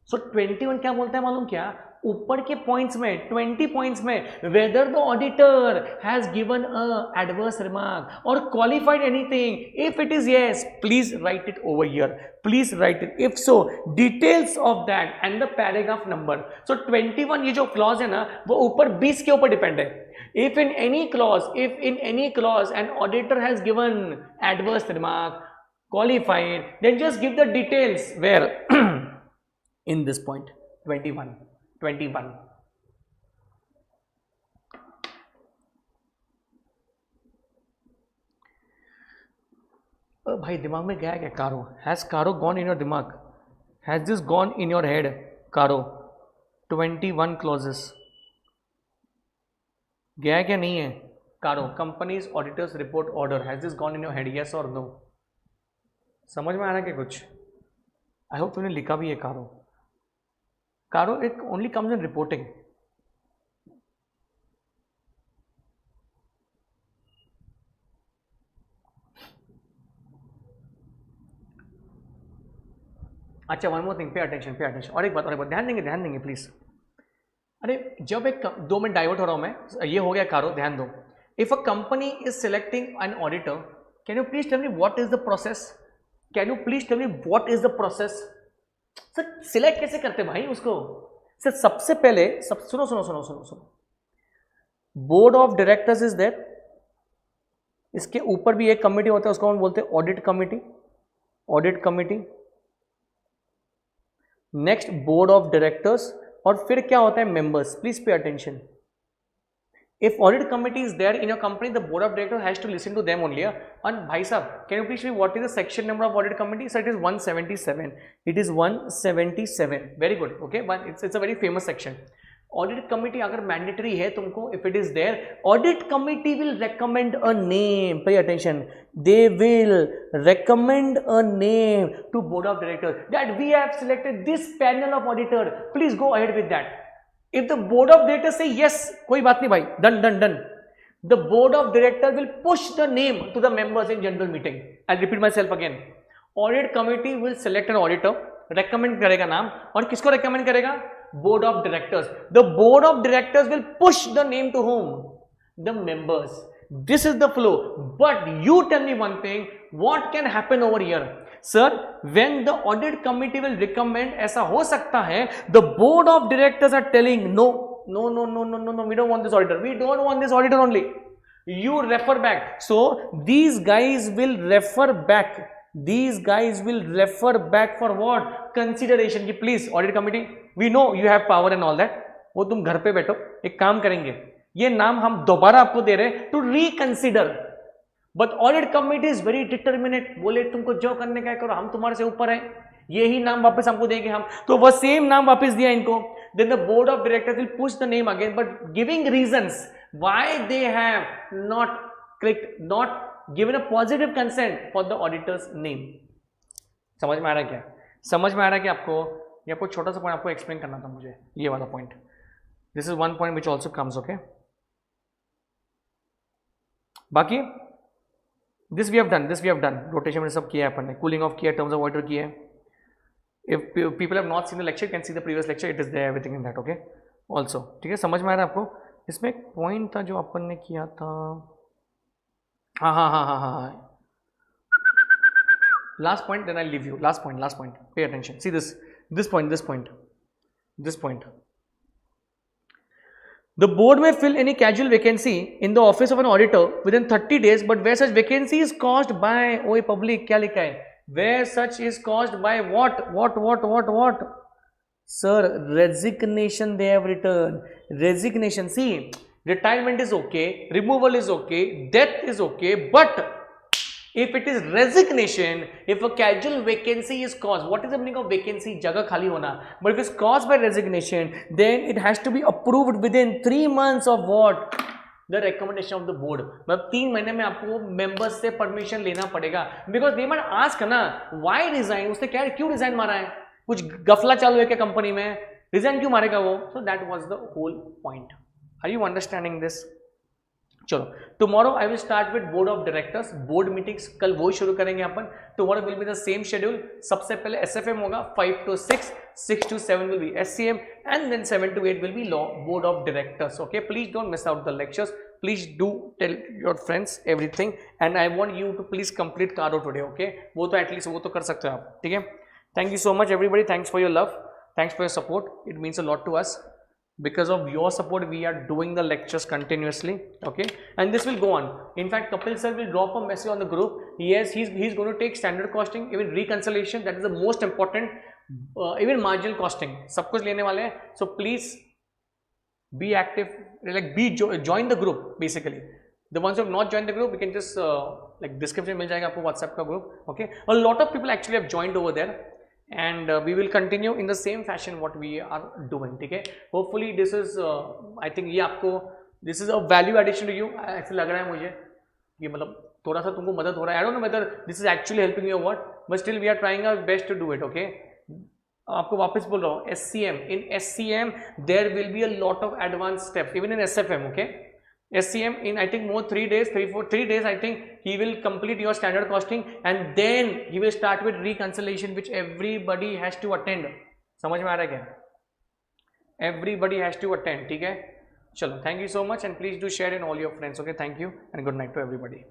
A: So 21 क्या बोलता है मालूम क्या? ऊपर के पॉइंट्स में 20 पॉइंट्स में whether the auditor has given a adverse remark और qualified anything, if it is yes please write it over here, please write it, if so details of that and the paragraph number. So 21 ये जो clause है ना वो ऊपर 20 के ऊपर depend है। If in any clause N auditor has given adverse remark, qualified, then just give the details where in this point 21 भाई दिमाग में गया क्या कारो? हैज कारो गॉन इन योर दिमाग? Has this gone in your head कारो? 21 क्लॉजेस गया क्या नहीं है कारो? Companies auditors report order, has this gone in your head, yes और नो? समझ में आ रहा है क्या कुछ? आई होप तुमने लिखा भी है CARO. CARO it only comes in reporting. अच्छा, one more thing, pay attention. और एक बात ध्यान देंगे प्लीज। अरे जब एक 2 मिनट डाइवर्ट हो रहा हूं मैं, ये हो गया कारो, ध्यान दो। If a company is selecting an auditor, can you please tell me what is the process? Can you please tell me what is the process? Sir select कैसे करते भाई उसको? सर सबसे पहले सुनो, board of directors is there, इसके ऊपर भी एक कमिटी होता है, उसको हम बोलते हैं audit committee. Next board of directors, और फिर क्या होता है? Members. Please pay attention. If audit committee is there in your company, the board of directors has to listen to them only. And bhai sahab, can you please tell me what is the section number of audit committee? So it is 177. It is 177. Very good. Okay, but it's a very famous section. Audit committee अगर mandatory है तुमको, if it is there, audit committee will recommend a name. Pay attention. They will recommend a name to board of directors that we have selected this panel of auditor. Please go ahead with that. If the board of directors say yes, कोई बात नहीं भाई, done. The board of directors will push the name to the members in general meeting. I'll repeat myself again. Audit committee will select an auditor, recommend करेगा नाम, और किसको recommend करेगा? Board of directors. The board of directors will push the name to whom? The members. This is the flow. But you tell me one thing, what can happen over here? Sir when the audit committee will recommend, ऐसा हो सकता है the board of directors are telling no, we don't want this auditor only, you refer back. So these guys will refer back for what? Consideration कि please audit committee, we know you have power and all that, वो तुम घर पे बैठो, एक काम करेंगे, ये नाम हम दोबारा आपको दे रहे हैं to reconsider. But audit committee is very determinate, बोले तुमको जो करने का करो, हम तुम्हारे से ऊपर हैं, यही नाम वापस हमको देंगे हम, तो वह सेम नाम वापस दिया इनको। Then the board of directors will push the name again, but giving reasons why they have not given a positive consent for the auditors name. समझ में आ रहा है क्या? समझ में आ रहा है कि आपको, ये आपको छोटा सा पॉइंट आपको एक्सप्लेन करना था मुझे, ये वाला point. This is one point which also comes. Okay, बाकी this we have done rotation में सब किया है अपन ने, कूलिंग ऑफ किया, टर्म्स ऑफ ऑर्डर किया है। If people have not seen the lecture, can see the previous lecture, it is there everything in that. Okay also, ठीक है, समझ में आ रहा है आपको? इसमें एक पॉइंट था जो अपन ने किया था, हाँ, last point, then I leave you. Last point, pay attention, see this point. The board may fill any casual vacancy in the office of an auditor within 30 days, but where such vacancy is caused by, ओए public क्या लिखा है? Where such is caused by what? Sir, resignation they have written. Resignation. See, retirement is okay, removal is okay, death is okay, but if it is resignation, if a casual vacancy is caused, what is the meaning of vacancy? जगह खाली होना. But if it's caused by resignation, then it has to be approved within 3 months of what? The recommendation of the board, मतलब 3 महीने में आपको members से permission लेना पड़ेगा, बिकॉज दे माइट आस्क ना व्हाई रिजाइन, उसने क्या क्यों रिजाइन मारा है, कुछ गफला चालू है क्या कंपनी में, रिजाइन क्यों मारेगा वो, so that was the whole point. Are you understanding this? चलो, tomorrow I will start with board of directors, board meetings कल वो शुरू करेंगे अपन। Tomorrow will be the same schedule, सबसे पहले एसएफएम होगा 5 to 6, 6 to 7 will be SCM, and then 7 to 8 will be law board of directors. Okay, please don't miss out the lectures, please do tell your friends everything, and I want you to please complete Caro today. Okay, वो तो at least वो तो कर सकते हो आप, ठीक है। Thank you so much everybody, thanks for your love, thanks for your support, it means a lot to us. Because of your support we are doing the lectures continuously, okay, and this will go on. In fact, Kapil sir will drop a message on the group. Yes, he's going to take standard costing, even reconciliation, that is the most important, even marginal costing, सब कुछ लेने वाले हैं. So please be active, like join the group. Basically the ones who have not joined the group, we can just like description मिल जाएगा आपको WhatsApp का group, okay. A lot of people actually have joined over there, and we will continue in the same fashion what we are doing, ठीक है। Hopefully this is I think ये आपको this is a value addition to you, ऐसे लग रहा है मुझे, ये मतलब थोड़ा सा तुमको मदद हो रहा है। I don't know whether this is actually helping you or what, but still we are trying our best to do it, okay। आपको वापस बोल रहा हूँ, SCM, in SCM there will be a lot of advanced steps, even in SFM, okay। SCM in I think more 3 days, 3 days I think he will complete your standard costing, and then he will start with reconciliation which everybody has to attend। समझ में आ रहा है क्या? Everybody has to attend, ठीक है। चलो, thank you so much and please do share in all your friends, okay। Thank you and good night to everybody।